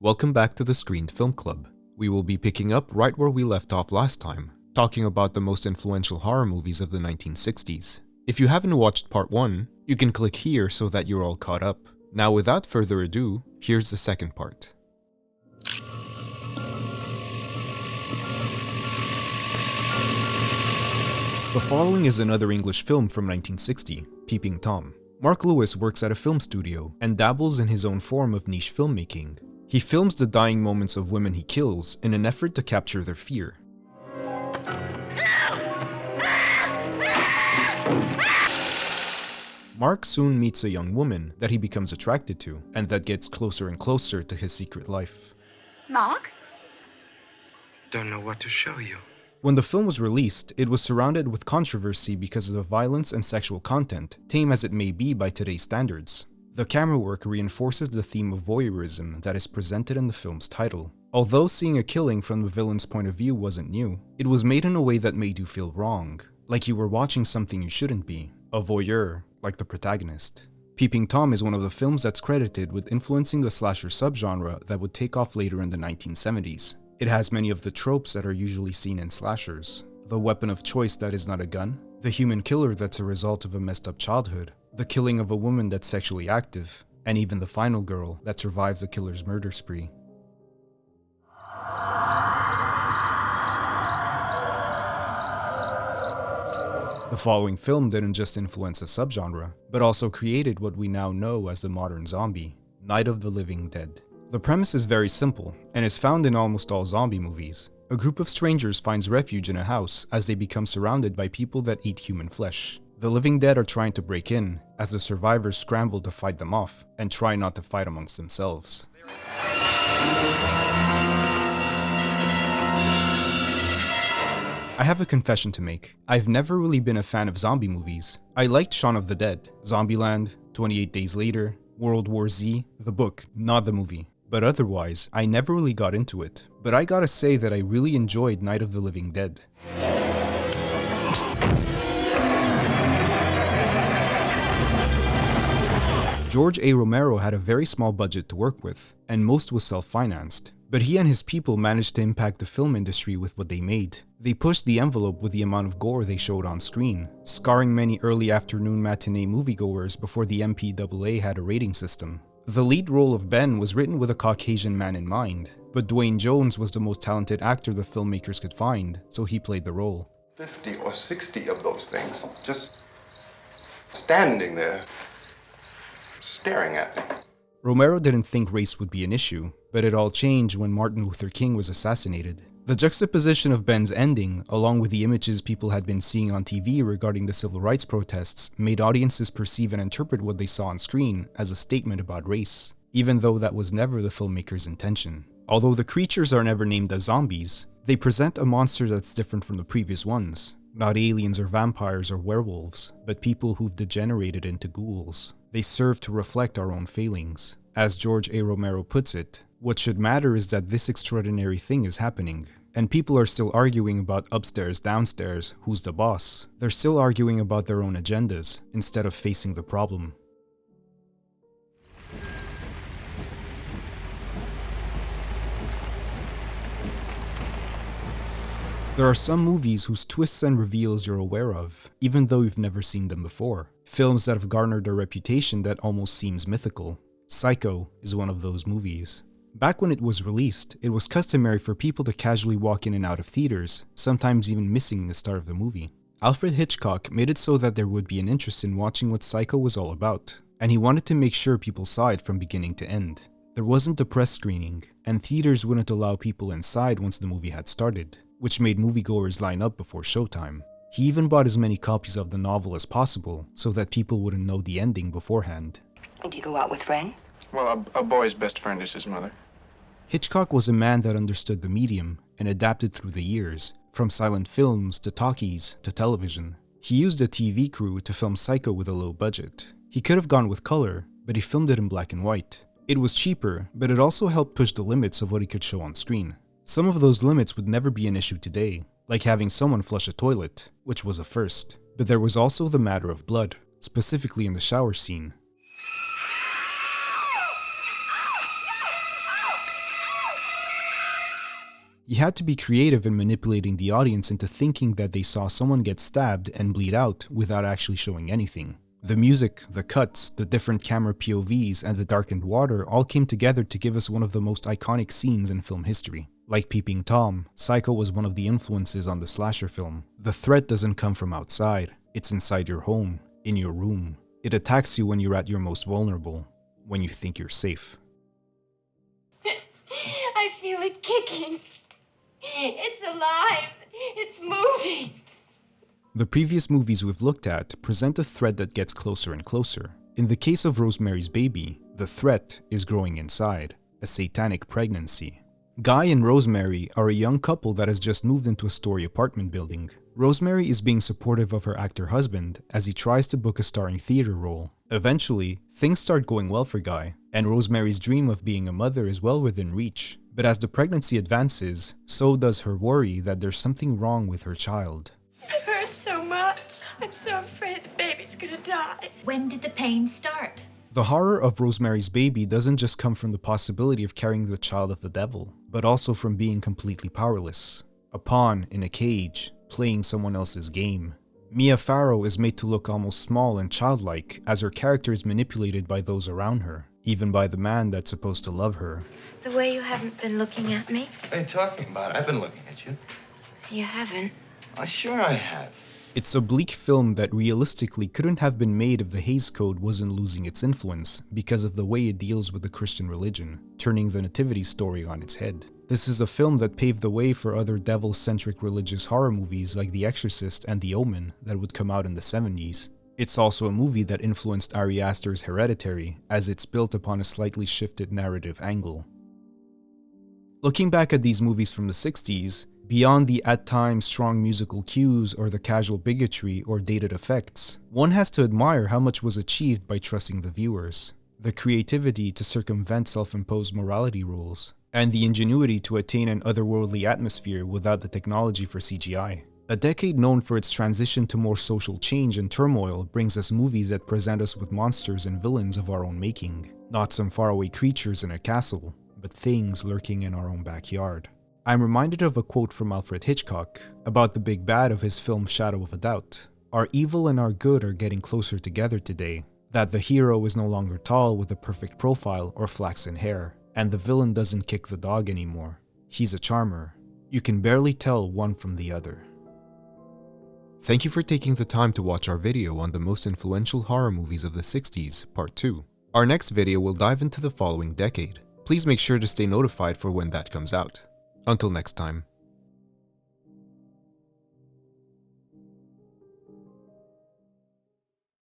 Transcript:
Welcome back to the Screened Film Club. We will be picking up right where we left off last time, talking about the most influential horror movies of the 1960s. If you haven't watched part 1, you can click here so that you're all caught up. Now without further ado, here's the second part. The following is another English film from 1960, Peeping Tom. Mark Lewis works at a film studio and dabbles in his own form of niche filmmaking. He films the dying moments of women he kills in an effort to capture their fear. Mark soon meets a young woman that he becomes attracted to, and that gets closer and closer to his secret life. Mark? Don't know what to show you. When the film was released, it was surrounded with controversy because of the violence and sexual content, tame as it may be by today's standards. The camera work reinforces the theme of voyeurism that is presented in the film's title. Although seeing a killing from the villain's point of view wasn't new, it was made in a way that made you feel wrong, like you were watching something you shouldn't be, a voyeur, like the protagonist. Peeping Tom is one of the films that's credited with influencing the slasher subgenre that would take off later in the 1970s. It has many of the tropes that are usually seen in slashers. The weapon of choice that is not a gun, the human killer that's a result of a messed up childhood, the killing of a woman that's sexually active, and even the final girl that survives a killer's murder spree. The following film didn't just influence a subgenre, but also created what we now know as the modern zombie, Night of the Living Dead. The premise is very simple, and is found in almost all zombie movies. A group of strangers finds refuge in a house as they become surrounded by people that eat human flesh. The living dead are trying to break in, as the survivors scramble to fight them off, and try not to fight amongst themselves. I have a confession to make. I've never really been a fan of zombie movies. I liked Shaun of the Dead, Zombieland, 28 Days Later, World War Z, the book, not the movie. But otherwise, I never really got into it. But I gotta say that I really enjoyed Night of the Living Dead. George A. Romero had a very small budget to work with, and most was self-financed. But he and his people managed to impact the film industry with what they made. They pushed the envelope with the amount of gore they showed on screen, scarring many early afternoon matinee moviegoers before the MPAA had a rating system. The lead role of Ben was written with a Caucasian man in mind, but Dwayne Jones was the most talented actor the filmmakers could find, so he played the role. 50 or 60 of those things, just standing there, staring at me. Romero didn't think race would be an issue, but it all changed when Martin Luther King was assassinated. The juxtaposition of Ben's ending, along with the images people had been seeing on TV regarding the civil rights protests, made audiences perceive and interpret what they saw on screen as a statement about race, even though that was never the filmmaker's intention. Although the creatures are never named as zombies, they present a monster that's different from the previous ones. Not aliens or vampires or werewolves, but people who've degenerated into ghouls. They serve to reflect our own failings. As George A. Romero puts it, what should matter is that this extraordinary thing is happening. And people are still arguing about upstairs, downstairs, who's the boss. They're still arguing about their own agendas, instead of facing the problem. There are some movies whose twists and reveals you're aware of, even though you've never seen them before. Films that have garnered a reputation that almost seems mythical. Psycho is one of those movies. Back when it was released, it was customary for people to casually walk in and out of theaters, sometimes even missing the start of the movie. Alfred Hitchcock made it so that there would be an interest in watching what Psycho was all about, and he wanted to make sure people saw it from beginning to end. There wasn't a press screening, and theaters wouldn't allow people inside once the movie had started, which made moviegoers line up before showtime. He even bought as many copies of the novel as possible, so that people wouldn't know the ending beforehand. Do you go out with friends? Well, a boy's best friend is his mother. Hitchcock was a man that understood the medium and adapted through the years, from silent films to talkies to television. He used a TV crew to film Psycho with a low budget. He could have gone with color, but he filmed it in black and white. It was cheaper, but it also helped push the limits of what he could show on screen. Some of those limits would never be an issue today, like having someone flush a toilet, which was a first. But there was also the matter of blood, specifically in the shower scene. He had to be creative in manipulating the audience into thinking that they saw someone get stabbed and bleed out without actually showing anything. The music, the cuts, the different camera POVs, and the darkened water all came together to give us one of the most iconic scenes in film history. Like Peeping Tom, Psycho was one of the influences on the slasher film. The threat doesn't come from outside, it's inside your home, in your room. It attacks you when you're at your most vulnerable, when you think you're safe. I feel it kicking. It's alive. It's moving. The previous movies we've looked at present a threat that gets closer and closer. In the case of Rosemary's Baby, the threat is growing inside, a satanic pregnancy. Guy and Rosemary are a young couple that has just moved into a story apartment building. Rosemary is being supportive of her actor husband as he tries to book a starring theater role. Eventually, things start going well for Guy, and Rosemary's dream of being a mother is well within reach. But as the pregnancy advances, so does her worry that there's something wrong with her child. It hurts so much. I'm so afraid the baby's gonna die. When did the pain start? The horror of Rosemary's Baby doesn't just come from the possibility of carrying the child of the devil, but also from being completely powerless. A pawn in a cage, playing someone else's game. Mia Farrow is made to look almost small and childlike as her character is manipulated by those around her, even by the man that's supposed to love her. The way you haven't been looking at me. What are you talking about? I've been looking at you. You haven't. Why, sure I have. It's a bleak film that realistically couldn't have been made if the Hays Code wasn't losing its influence because of the way it deals with the Christian religion, turning the nativity story on its head. This is a film that paved the way for other devil-centric religious horror movies like The Exorcist and The Omen that would come out in the 70s. It's also a movie that influenced Ari Aster's Hereditary, as it's built upon a slightly shifted narrative angle. Looking back at these movies from the 60s, beyond the at times strong musical cues or the casual bigotry or dated effects, one has to admire how much was achieved by trusting the viewers. The creativity to circumvent self-imposed morality rules, and the ingenuity to attain an otherworldly atmosphere without the technology for CGI. A decade known for its transition to more social change and turmoil brings us movies that present us with monsters and villains of our own making. Not some faraway creatures in a castle, but things lurking in our own backyard. I'm reminded of a quote from Alfred Hitchcock about the big bad of his film Shadow of a Doubt. Our evil and our good are getting closer together today. That the hero is no longer tall with a perfect profile or flaxen hair, and the villain doesn't kick the dog anymore. He's a charmer. You can barely tell one from the other. Thank you for taking the time to watch our video on the most influential horror movies of the 60s, Part 2. Our next video will dive into the following decade. Please make sure to stay notified for when that comes out. Until next time.